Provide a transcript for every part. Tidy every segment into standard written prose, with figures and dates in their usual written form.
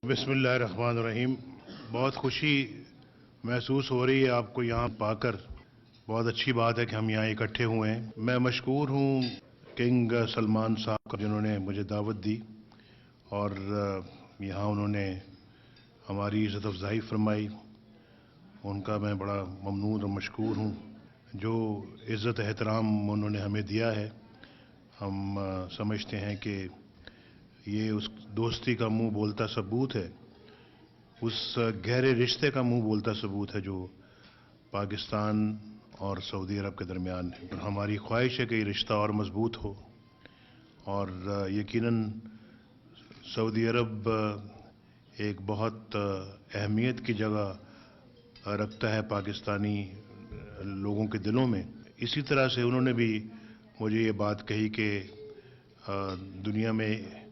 बिस्मिल्लाहिर्रहमानिर्रहीम। बहुत खुशी महसूस हो रही है आपको यहाँ पाकर। बहुत अच्छी बात है कि हम यहाँ इकट्ठे हुए हैं। मैं मशकूर हूँ किंग सलमान साहब का, जिन्होंने मुझे दावत दी और यहाँ उन्होंने हमारी इज़्ज़त अफ़ज़ाई फरमाई। उनका मैं बड़ा ममनून और मशकूर हूँ। जो इज़्ज़त एहतराम उन्होंने हमें दिया है, हम समझते हैं कि ये उस दोस्ती का मुंह बोलता सबूत है, उस गहरे रिश्ते का मुंह बोलता सबूत है जो पाकिस्तान और सऊदी अरब के दरमियान है। हमारी ख्वाहिश है कि ये रिश्ता और मजबूत हो और यकीनन सऊदी अरब एक बहुत अहमियत की जगह रखता है पाकिस्तानी लोगों के दिलों में। इसी तरह से उन्होंने भी मुझे ये बात कही कि दुनिया में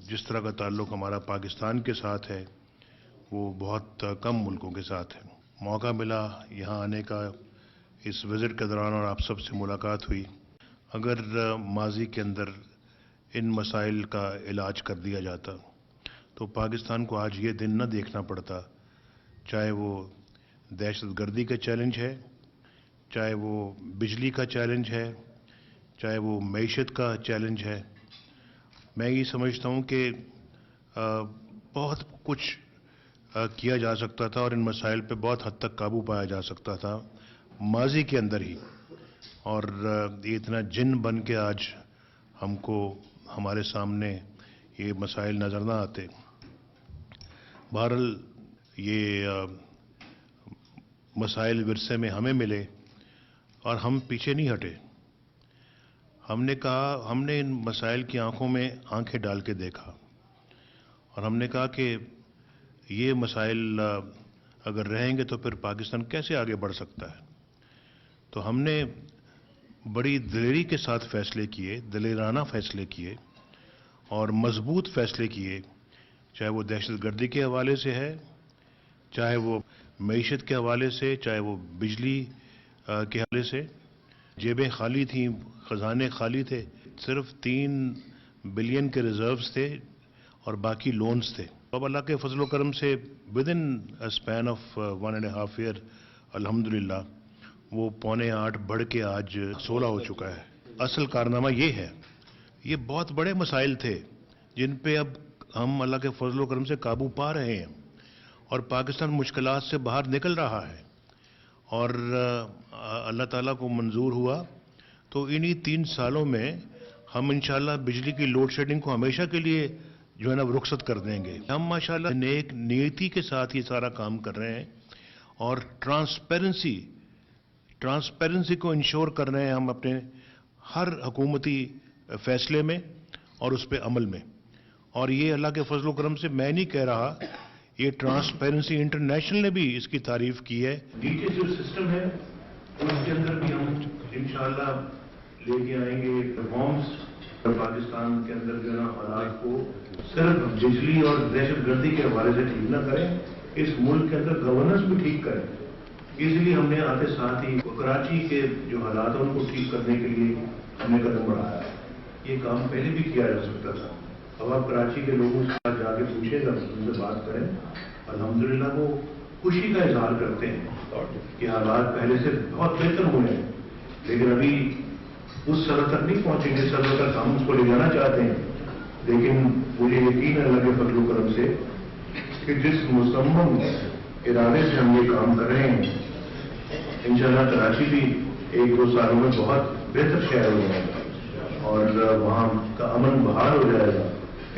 जिस तरह का ताल्लुक़ हमारा पाकिस्तान के साथ है वो बहुत कम मुल्कों के साथ है। मौका मिला यहाँ आने का इस विज़िट के दौरान और आप सब से मुलाकात हुई। अगर माजी के अंदर इन मसाइल का इलाज कर दिया जाता तो पाकिस्तान को आज ये दिन न देखना पड़ता, चाहे वो दहशतगर्दी का चैलेंज है, चाहे वो बिजली का चैलेंज है, चाहे वो मईशत का चैलेंज है। मैं ये समझता हूँ कि बहुत कुछ किया जा सकता था और इन मसाइल पे बहुत हद तक काबू पाया जा सकता था माजी के अंदर ही, और ये इतना जिन बन के आज हमको हमारे सामने ये मसाइल नज़र ना आते। बहरहाल ये मसाइल विरसे में हमें मिले और हम पीछे नहीं हटे। हमने कहा, हमने इन मसाइल की आंखों में आंखें डाल के देखा और हमने कहा कि ये मसाइल अगर रहेंगे तो फिर पाकिस्तान कैसे आगे बढ़ सकता है। तो हमने बड़ी दिलेरी के साथ फैसले किए, दिलेराना फैसले किए और मजबूत फैसले किए, चाहे वो दहशतगर्दी के हवाले से है, चाहे वो मईशत के हवाले से, चाहे वो बिजली के हवाले से। जेबें खाली थीं, ख़जाने खाली थे, सिर्फ 3 बिलियन के रिजर्व्स थे और बाकी लोन्स थे। अब अल्लाह के फजल करम से with in a span of 1.5 year अल्हम्दुलिल्लाह वो 7.25 बढ़ के आज 16 हो चुका है। असल कारनामा ये है, ये बहुत बड़े मसाइल थे जिन पे अब हम अल्लाह के फजल करम से काबू पा रहे हैं और पाकिस्तान मुश्किलात से बाहर निकल रहा है और अल्लाह ताला को मंजूर हुआ तो इन्हीं 3 सालों में हम इंशाल्लाह बिजली की लोड शेडिंग को हमेशा के लिए जो है ना रुखसत कर देंगे। हम माशाल्लाह नेक नीयती के साथ ये सारा काम कर रहे हैं और ट्रांसपेरेंसी को इंश्योर कर रहे हैं हम अपने हर हुकूमती फैसले में और उस पर अमल में। और ये अल्लाह के फजल करम से मैं नहीं कह रहा, ये ट्रांसपेरेंसी इंटरनेशनल ने भी इसकी तारीफ की है। नीचे जो सिस्टम है उसके अंदर भी हम इंशाल्लाह लेके आएंगे रिफॉर्म्स और पाकिस्तान के अंदर जो है हालात को सिर्फ बिजली और दहशतगर्दी के हवाले से ठीक न करें, इस मुल्क के अंदर गवर्नेंस भी ठीक करें। इसलिए हमने आते साथ ही कराची के जो हालात हैं उनको ठीक करने के लिए हमने कदम बढ़ाया। ये काम पहले भी किया जा सकता था। अब आप कराची के लोगों के साथ जाके पूछेगा, उनसे बात करें, अल्हम्दुलिल्लाह वो खुशी का इजहार करते हैं कि हालात पहले से बहुत बेहतर हुए हैं, लेकिन अभी उस सतह तक नहीं पहुंचेंगे, सतह तक हम उसको ले जाना चाहते हैं। लेकिन मुझे यकीन है अल्लाह के फजल करम से कि जिस मुसम्मम इरादे से हम ये काम कर रहे हैं, इंशाल्लाह कराची भी 1-2 सालों में बहुत बेहतर शहर हो जाएगा और वहाँ का अमन बहाल हो जाएगा।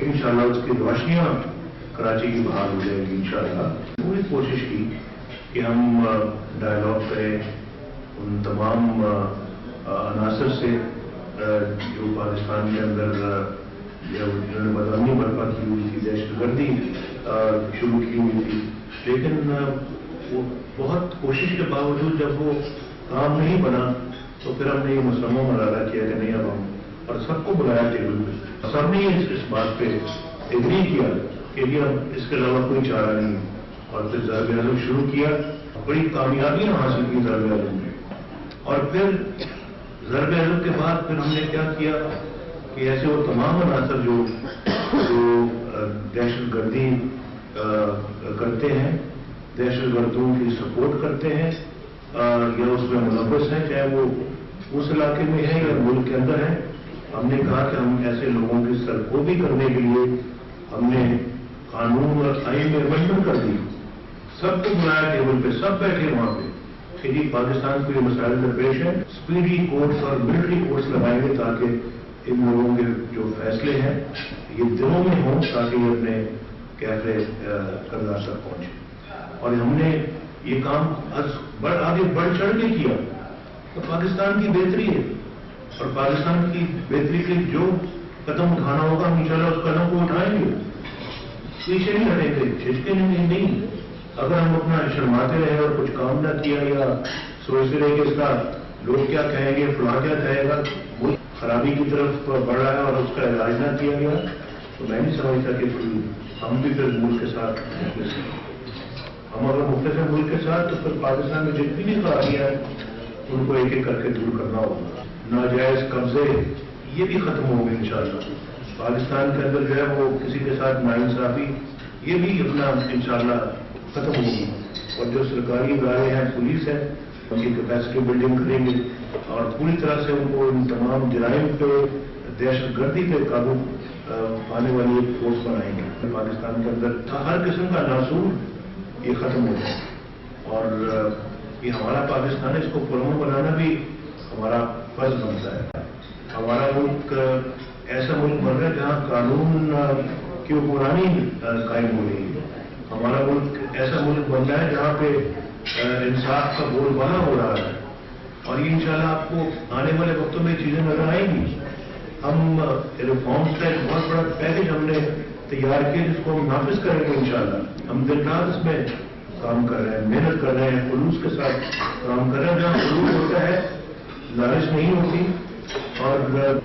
इंशाल्लाह उसकी रोशनियाँ कराची की बहाल हो जाएगी इंशाल्लाह। पूरी कोशिश की कि हम डायलॉग करें उन तमाम अनासर से जो पाकिस्तान के अंदर जिन्होंने बदनामी बर्पा की हुई थी, दहशतगर्दी शुरू की हुई थी, लेकिन वो बहुत कोशिश के बावजूद जब वो काम नहीं बना तो फिर हमने ये मुसलमान मरारा किया कि नहीं, अब हम और सबको बुलाया टेबल पे, सबने इस बात पे एग्री किया कि ये अब इसके अलावा कोई चारा नहीं। और फिर ज़रब-ए-आज़म शुरू किया, बड़ी कामयाबियां हासिल की ज़रब-ए-आज़म में। और फिर ज़रब-ए-आज़म के बाद फिर हमने क्या किया कि ऐसे वो तमाम अनासर जो دہشت گردی کرتے ہیں، دہشت گردوں کی سپورٹ کرتے ہیں یا اس میں ملوث ہیں، چاہے وہ اس علاقے میں ہے یا ملک کے اندر ہے. ہم نے کہا کہ ہم ایسے لوگوں کی سرکوبی کرنے کے لیے ہم نے قانون اور آئین میں امینڈمنٹ کر دی. سب کو بلایا ٹیبل پہ، سب بیٹھے وہاں پہ کہ جی پاکستان کو یہ مسائل درپیش ہیں، اسپیڈی کورٹس اور ملٹری کورٹس لگائیں گے تاکہ ان لوگوں کے جو فیصلے ہیں یہ دنوں میں ہوں تاکہ یہ اپنے کیفے کردار تک پہنچے. اور ہم نے یہ کام آگے بڑھ چڑھ کے کیا تو پاکستان کی بہتری ہے، اور پاکستان کی بہتری کے جو قدم اٹھانا ہوگا ہم انشاءاللہ اس قدم کو اٹھائیں گے، پیچھے نہیں ہٹیں گے، جھجکیں نہیں. اگر ہم اپنا شرماتے رہے اور کچھ کام نہ کیا یا سوچتے رہے کہ اس کا لوگ کیا کہیں گے، فلاں کیا کہے گا، وہ خرابی کی طرف بڑھ رہا ہے اور اس کا علاج نہ کیا گیا، تو میں نہیں سمجھتا کہ ہم بھی پھر ملک کے ساتھ مخلص ہیں. ہم اگر مخلص ہیں ملک کے ساتھ تو پھر پاکستان میں جتنی بھی خرابیاں ہیں ان کو ایک ایک کر کے دور کرنا ہوگا. ناجائز قبضے یہ بھی ختم ہوں گے انشاءاللہ. پاکستان کے اندر جو ہے وہ کسی کے ساتھ ناانصافی یہ بھی اپنا انشاءاللہ ختم ہوگی. اور جو سرکاری ادارے ہیں، پولیس ہے، ان کی کیپیسٹی بلڈنگ کریں گے اور پوری طرح سے ان کو ان تمام جرائم پہ، دہشت گردی پہ قابو پانے والی ایک فورس بنائیں گے. پاکستان کے اندر ہر قسم کا ناسور یہ ختم ہو جائے. اور یہ ہمارا پاکستان ہے، اس کو پرامن بنانا بھی ہمارا فرض بنتا ہے. ہمارا ملک ایسا ملک بن رہا ہے جہاں قانون کی حکمرانی قائم ہو رہی ہے. ہمارا ملک ایسا ملک بن رہا ہے جہاں پہ انصاف کا بول بالا ہو رہا ہے. اور یہ انشاءاللہ آپ کو آنے والے وقتوں میں چیزیں نظر آئیں گی. ہم ریفارمس کا ایک بہت بڑا پیکج ہم نے تیار کیا جس کو ہم نافذ کریں گے انشاءاللہ. ہم دن رات اس میں کام کر رہے ہیں، محنت کر رہے ہیں، خلوص کے ساتھ کام کر رہے ہیں. جہاں خلوص ہوتا ہے، لالچ نہیں ہوتی اور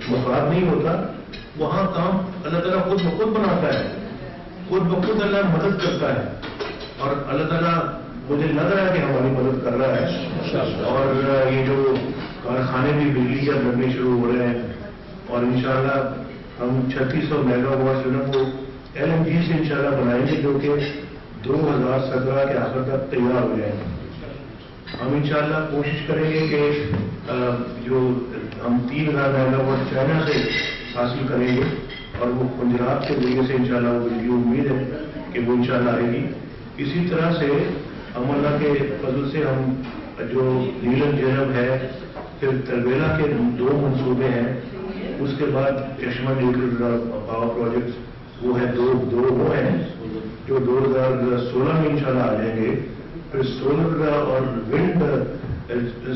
مفاد نہیں ہوتا، وہاں کام اللہ تعالیٰ خود بخود بناتا ہے، خود بخود اللہ مدد کرتا ہے. اور اللہ تعالیٰ مجھے لگ رہا ہے کہ ہماری مدد کر رہا ہے. اور یہ جو کارخانے بھی بجلی جب لگنے شروع ہو رہے ہیں اور انشاءاللہ ہم 3600 میگا واٹ جو ہے وہ LNG سے انشاءاللہ بنائیں گے، جو کہ 2017 کے آخر تک تیار ہو جائیں گے. ہم انشاءاللہ کوشش کریں گے کہ جو ہم 3000 میگا واٹ چائنا سے حاصل کریں گے اور وہ پنجاب کے ذریعے سے انشاءاللہ وہ بجلی امید ہے کہ وہ انشاءاللہ آئے گی. اسی طرح سے ہم اللہ کے فضل سے ہم جو نیلم جنب ہے، پھر تربیلا کے 2 منصوبے ہیں، اس کے بعد چشمہ نیوکلیر پاور پروجیکٹس وہ ہے دو وہ ہیں جو 2016 میں انشاءاللہ آ جائیں گے. پھر سولر اور ونڈ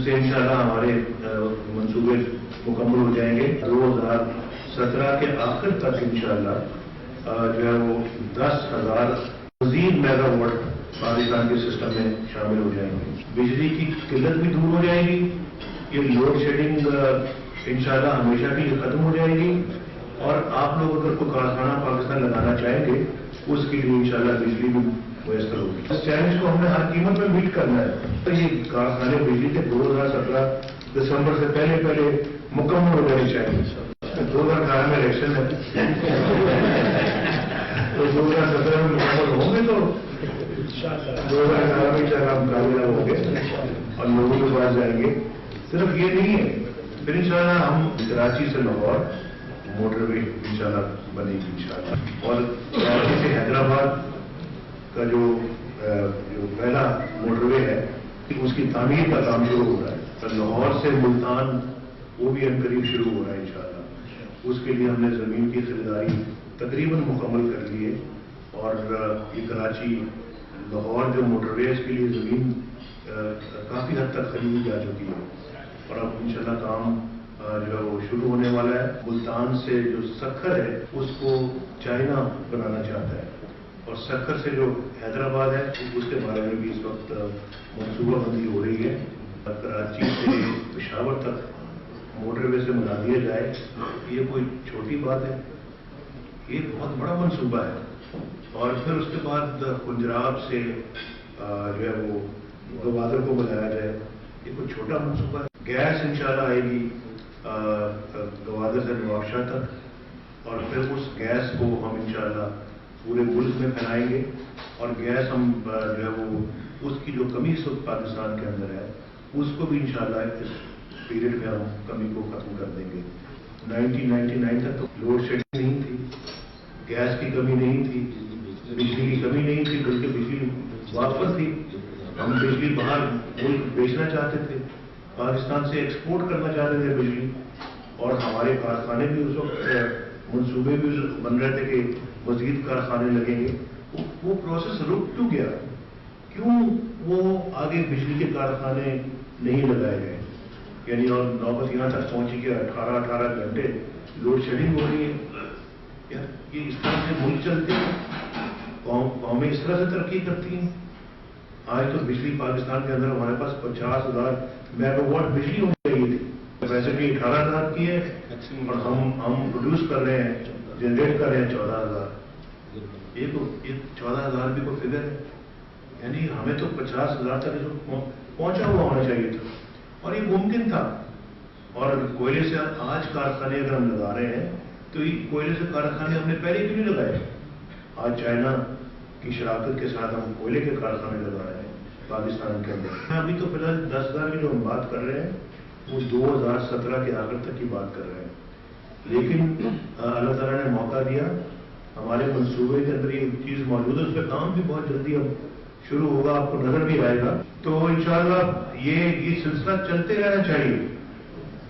سے انشاءاللہ ہمارے منصوبے مکمل ہو جائیں گے. 2017 کے آخر تک انشاءاللہ جو ہے وہ 10,000 مزید میگا واٹ پاکستان کے سسٹم میں شامل ہو جائیں گے. بجلی کی قلت بھی دور ہو جائے گی. یہ لوڈ شیڈنگ انشاءاللہ ہمیشہ کے لیے ختم ہو جائے گی. اور آپ لوگ اگر کوئی کارخانہ پاکستان لگانا چاہیں گے اس کے لیے انشاءاللہ بجلی بھی میسر ہوگی. اس چیلنج کو ہم نے ہر قیمت میں میٹ کرنا ہے. تو یہ کارخانے بجلی کے 2017 دسمبر سے پہلے مکمل ہو جانے چاہیے. 2018 میں الیکشن ہے تو 2017 میں مکمل ہوں گے تو 2018 میں ہم کامیاب ہوں گے اور لوگوں کے پاس جائیں گے. صرف یہ نہیں ہے، پھر انشاءاللہ ہم کراچی سے لاہور موٹر وے انشاءاللہ بنے گی انشاءاللہ. اور کراچی سے حیدرآباد کا جو پہلا موٹر وے ہے اس کی تعمیر کا کام شروع ہو رہا ہے. اور لاہور سے ملتان وہ بھی عنقریب شروع ہو رہا ہے انشاءاللہ. اس کے لیے ہم نے زمین کی خریداری تقریباً مکمل کر لی ہے. اور یہ کراچی لاہور جو موٹر وے اس کے لیے زمین کافی حد تک خریدی جا چکی ہے اور اب انشاءاللہ کام جو ہے وہ شروع ہونے والا ہے. ملتان سے جو سکھر ہے اس کو چائنا بنانا چاہتا ہے اور سکھر سے جو حیدرآباد ہے اس کے بارے میں بھی اس وقت منصوبہ بندی ہو رہی ہے. کراچی سے پشاور تک موٹر وے سے بنا دیا جائے، یہ کوئی چھوٹی بات ہے، یہ بہت بڑا منصوبہ ہے. اور پھر اس کے بعد پنجاب سے جو ہے وہ گوادر کو بنایا جائے، یہ کوئی چھوٹا منصوبہ ہے. گیس انشاءاللہ آئے گی گوادر سے نوابشاہ تک اور پھر اس گیس کو ہم انشاءاللہ पूरे मुल्क में फैलाएंगे और गैस हम जो है वो उसकी जो कमी इस वक्त पाकिस्तान के अंदर है उसको भी इंशाल्लाह इस पीरियड में हम कमी को खत्म कर देंगे। 1999 तक तो लोड शेडिंग नहीं थी, गैस की कमी नहीं थी, बिजली की कमी नहीं थी, बल्कि बिजली वापस थी। हम बिजली बाहर मुल्क बेचना चाहते थे, पाकिस्तान से एक्सपोर्ट करना चाहते थे बिजली, और हमारे कारखाने भी उस वक्त मंसूबे भी बन रहे थे कि मजीद कारखाने लगेंगे। वो प्रोसेस रुक क्यों गया? क्यों वो आगे बिजली के कारखाने नहीं लगाए गए? यानी और नौबत यहाँ तक पहुंची कि 18 घंटे लोड शेडिंग हो रही है। यार ये इस तरह से मुल्क चलते हैं, कौमें इस तरह से तरक्की करती हैं। आज तो बिजली पाकिस्तान के अंदर हमारे पास 50,000 मेगावाट बिजली होनी चाहिए थी, वैसे भी 18,000 की है और हम प्रोड्यूस कर रहे हैं, जनरेट कर रहे हैं 14,000। ये तो 14,000 भी कोई फिगर है? यानी हमें तो 50,000 तक पहुंचा हुआ होना चाहिए था और ये मुमकिन था। और कोयले से आज कारखाने अगर हम लगा रहे हैं तो ये कोयले से कारखाने हमने पहले क्यों नहीं लगाए? आज चाइना की शराकत के साथ हम कोयले के कारखाने लगा रहे हैं पाकिस्तान के अंदर। अभी तो फिलहाल 10,000 की जो हम बात कर रहे हैं वो 2017 के आखिर तक की बात कर रहे हैं, लेकिन अल्लाह ताला ने मौका दिया, हमारे मंसूबे के अंदर ये चीज मौजूद है, उस पर काम भी बहुत जल्दी अब शुरू होगा, आपको नजर भी आएगा। तो इंशाअल्लाह ये सिलसिला चलते रहना चाहिए।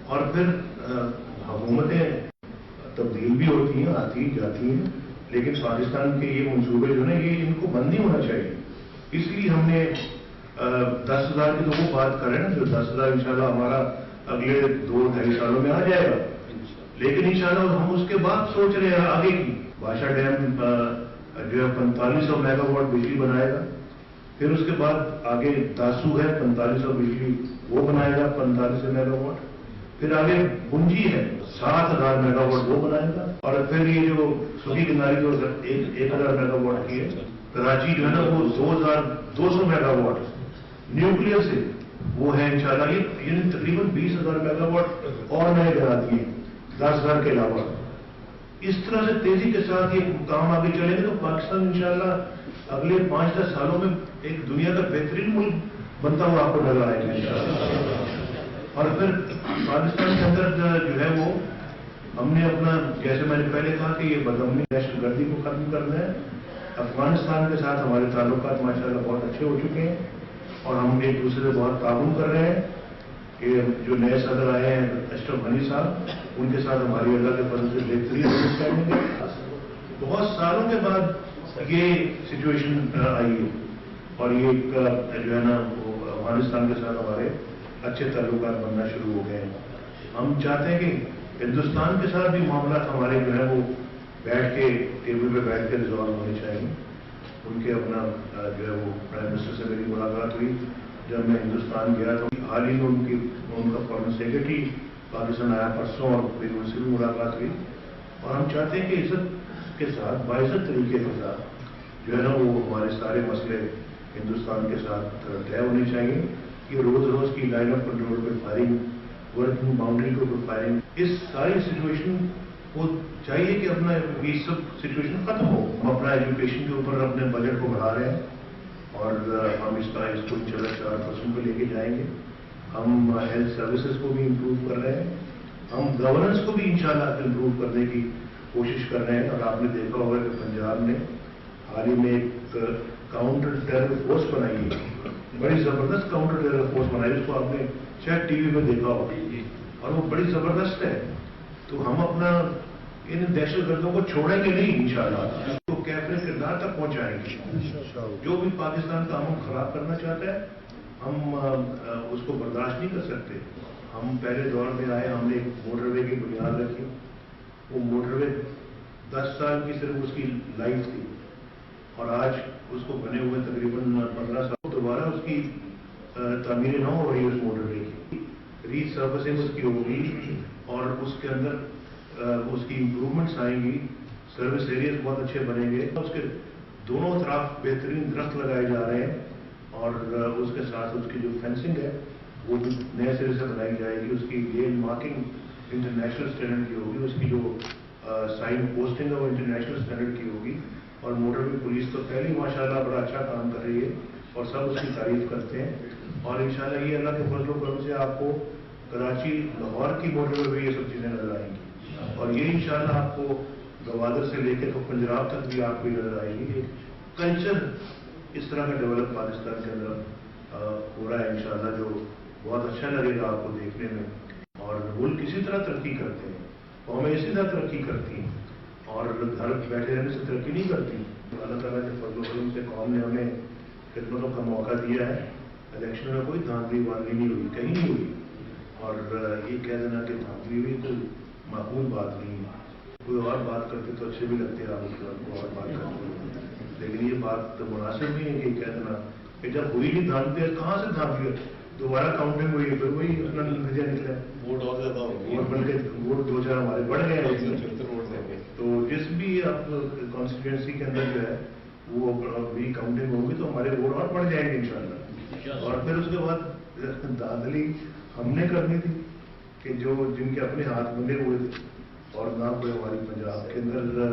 और फिर हुकूमतें तब्दील भी होती हैं, आती जाती हैं, लेकिन पाकिस्तान के ये मंसूबे जो है ये इनको बंद नहीं होना चाहिए। इसलिए हमने 10,000 की तो वो बात कर रहे हैं ना, जो 10,000 इंशाल्लाह हमारा अगले 2-2.5 सालों में आ जाएगा, लेकिन इंशाल्लाह हम उसके बाद सोच रहे हैं आगे की। भाषा डैम जो है 4500 मेगावाट बिजली बनाएगा, फिर उसके बाद आगे दासू है 4500 बिजली वो बनाएगा 45 मेगावाट, फिर आगे बुंजी है 7,000 मेगावाट वो बनाएगा, और फिर ये जो सुखी किनारी जो 1,000 मेगावाट की है, कराची जो है ना वो 2,200 मेगावाट न्यूक्लियर से वो है इंशाल्लाह। ये तकरीबन 20,000 मेगावाट और नए बना दिए 10,000 के अलावा। इस तरह से तेजी के साथ ये काम आगे चलेंगे तो पाकिस्तान इंशाल्लाह अगले 5-10 सालों में एक दुनिया का बेहतरीन मुल्क बनता हुआ आपको नजर आएगा इंशाल्लाह। और फिर पाकिस्तान के अंदर जो है वो हमने अपना, जैसे मैंने पहले कहा कि ये बदअमनी दहशतगर्दी को खत्म करना है। अफगानिस्तान के साथ हमारे ताल्लुकात माशाल्लाह बहुत अच्छे हो चुके हैं और हम एक दूसरे से बहुत ताउन कर रहे हैं। कि जो नए सदर आए हैं अशरफ गनी साहब, उनके साथ हमारी अल्लाह के फजल से बेहतरीन अंडरस्टैंडिंग है। बहुत सालों के बाद ये सिचुएशन आई है और ये जो है ना वो अफगानिस्तान के साथ हमारे अच्छे ताल्लुकात बनना शुरू हो गए हैं। हम चाहते हैं कि हिंदुस्तान के साथ भी मामला हमारे जो है वो बैठ के टेबल पे बैठ के रिजॉल्व होने चाहिए। उनके अपना जो है वो प्राइम मिनिस्टर से मेरी मुलाकात हुई जब मैं हिंदुस्तान गया था, हाल ही में उनका फॉरेन सेक्रेटरी पाकिस्तान आया परसों और फिर उनसे भी मुलाकात हुई। और हम चाहते हैं कि इज्जत के साथ, बाइज्जत तरीके के साथ जो है ना वो हमारे सारे मसले हिंदुस्तान के साथ तय होने चाहिए। कि रोज रोज की लाइन ऑफ कंट्रोल पर फायरिंग, वर्किंग बाउंड्री के ऊपर फायरिंग, इस सारी सिचुएशन को चाहिए कि अपना ये सब सिचुएशन खत्म हो। हम अपना एजुकेशन के ऊपर अपने बजट को बढ़ा रहे हैं और हम इसको 4% पे लेके जाएंगे। हम हेल्थ सर्विसेज को भी इम्प्रूव कर रहे हैं, हम गवर्नेंस को भी इंशाल्लाह इम्प्रूव करने की कोशिश कर रहे हैं। और आपने देखा होगा कि पंजाब ने हाल ही में एक काउंटर टेरर फोर्स बनाई है, बड़ी जबरदस्त काउंटर टेरर फोर्स बनाई, उसको आपने शायद टीवी में देखा होगा और वो बड़ी जबरदस्त है। तो हम अपना इन दहशतगर्दों को छोड़ेंगे नहीं इंशाल्लाह, तो कैफरे किरदार तक पहुंचाएंगे। जो भी पाकिस्तान का अमन खराब करना चाहता है हम उसको बर्दाश्त नहीं कर सकते। हम पहले दौर में आए, हमने एक मोटरवे की बुनियाद रखी, वो मोटरवे 10 साल की सिर्फ उसकी लाइफ थी और आज उसको बने हुए तकरीबन 15 साल दोबारा उसकी तामीर न हो रही उस मोटरवे की, रीसर्विसिंग उसकी होगी और उसके अंदर उसकी इम्प्रूवमेंट्स आएंगी, सर्विस एरियाज बहुत अच्छे बनेंगे, उसके दोनों तरफ बेहतरीन दरख्त लगाए जा रहे हैं और उसके साथ उसकी जो फेंसिंग है वो भी नए सिरे से बनाई जाएगी, उसकी लेन मार्किंग इंटरनेशनल स्टैंडर्ड की होगी, उसकी जो साइन पोस्टिंग है वो इंटरनेशनल स्टैंडर्ड की होगी اور موٹر وے پولیس تو پہلے ماشاءاللہ بڑا اچھا کام کر رہی ہے اور سب اس کی تعریف کرتے ہیں، اور انشاءاللہ یہ اللہ کے فضل و کرم سے آپ کو کراچی لاہور کی موٹر وے پہ یہ سب چیزیں نظر آئیں گی، اور یہ انشاءاللہ آپ کو گوادر سے لے کے تو پنجاب تک بھی آپ کو نظر آئے گی۔ ایک کلچر اس طرح کا ڈیولپ پاکستان کے اندر ہو رہا ہے انشاءاللہ، جو بہت اچھا لگے گا آپ کو دیکھنے میں، اور ملک اسی طرح ترقی کرتے ہیں، قومیں اسی طرح ترقی کرتی ہیں، اور گھر بیٹھے رہنے سے ترقی نہیں کرتی۔ اللہ تعالیٰ کے فضل و کرم سے قوم نے ہمیں خدمتوں کا موقع دیا ہے، الیکشن میں کوئی دھاندلی واندلی نہیں ہوئی، کہیں نہیں ہوئی، اور یہ کہہ دینا کہ دھاندلی ہوئی کوئی معقول بات نہیں ہے۔ کوئی اور بات کرتے تو اچھے بھی لگتے ہیں، آپ کو اور بات کرتے ہیں، لیکن یہ بات مناسب نہیں ہے کہ کہہ دینا کہ جب ہوئی نہیں دھاندلی، کہاں سے دھاندلی دوبارہ کاؤنٹنگ ہوئی پھر وہی اپنا نتیجہ نکلا، ووٹ اور زیادہ ہو گئی، اور بلکہ ووٹ 2-4 ہمارے بڑھ گئے ہیں۔ تو جس بھی اب کانسٹیٹوئنسی کے اندر جو ہے وہ بھی کاؤنٹنگ ہوگی تو ہمارے ووٹ اور بڑھ جائیں گے انشاءاللہ، اور پھر اس کے بعد دھاندلی ہم نے کرنی تھی کہ جو جن کے اپنے ہاتھ بندے ہوئے تھے، اور نہ کوئی ہماری پنجاب کے اندر،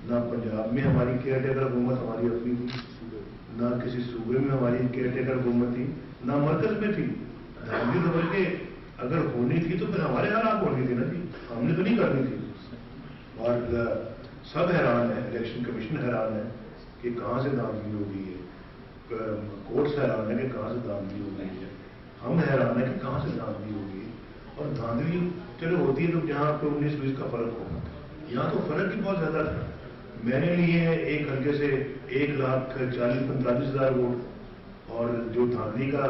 نہ پنجاب میں ہماری کیئر ٹیکر حکومت ہماری اپنی تھی، نہ کسی صوبے میں ہماری کیئر ٹیکر حکومت تھی، نہ مرکز میں تھی۔ دھاندلی تو بلکہ اگر ہونی تھی تو پھر ہمارے خلاف ہونی تھی نا جی، ہم نے تو نہیں کرنی تھی، اور سب حیران ہے، الیکشن کمیشن حیران ہے کہ کہاں سے دھاندلی ہو گئی ہے، کورٹس حیران ہے کہ کہاں سے دھاندلی ہو گئی ہے، ہم حیران ہے کہ کہاں سے دھاندلی ہو گئی ہے۔ اور دھاندلی چلو ہوتی ہے تو جہاں پہ 19-20 کا فرق ہوگا، یہاں تو فرق ہی بہت زیادہ تھا۔ میں نے لیے ہیں ایک حلقے سے 1,40,45,000 ووٹ، اور جو دھاندلی کا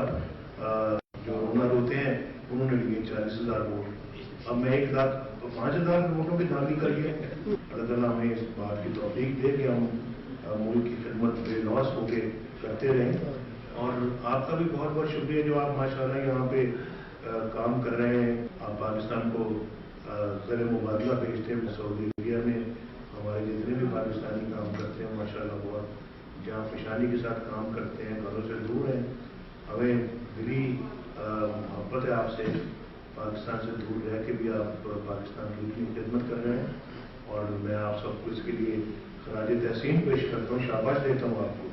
جو اونر ہوتے ہیں انہوں نے لیے 40,000 ووٹ۔ اب میں 1,05,000 ووٹوں کی دھاندلی کر لیا۔ اللہ تعالیٰ ہمیں اس بات کی توفیق دے کہ ہم ملک کی خدمت بے لوث ہو کے کرتے رہیں، اور آپ کا بھی بہت بہت شکریہ جو آپ ماشاءاللہ یہاں پہ کام کر رہے ہیں۔ آپ پاکستان کو زر مبادلہ بھیجتے ہیں، سعودی عربیہ میں ہمارے جتنے بھی پاکستانی کام کرتے ہیں ماشاءاللہ بہت جہاں فشانی کے ساتھ کام کرتے ہیں، گھروں سے دور ہیں، ہمیں دلی محبت ہے آپ سے، پاکستان سے دور رہ کے بھی آپ پاکستان کی اتنی خدمت کر رہے ہیں، اور میں آپ سب کو اس کے لیے خراج تحسین پیش کرتا ہوں، شاباش دیتا ہوں آپ کو۔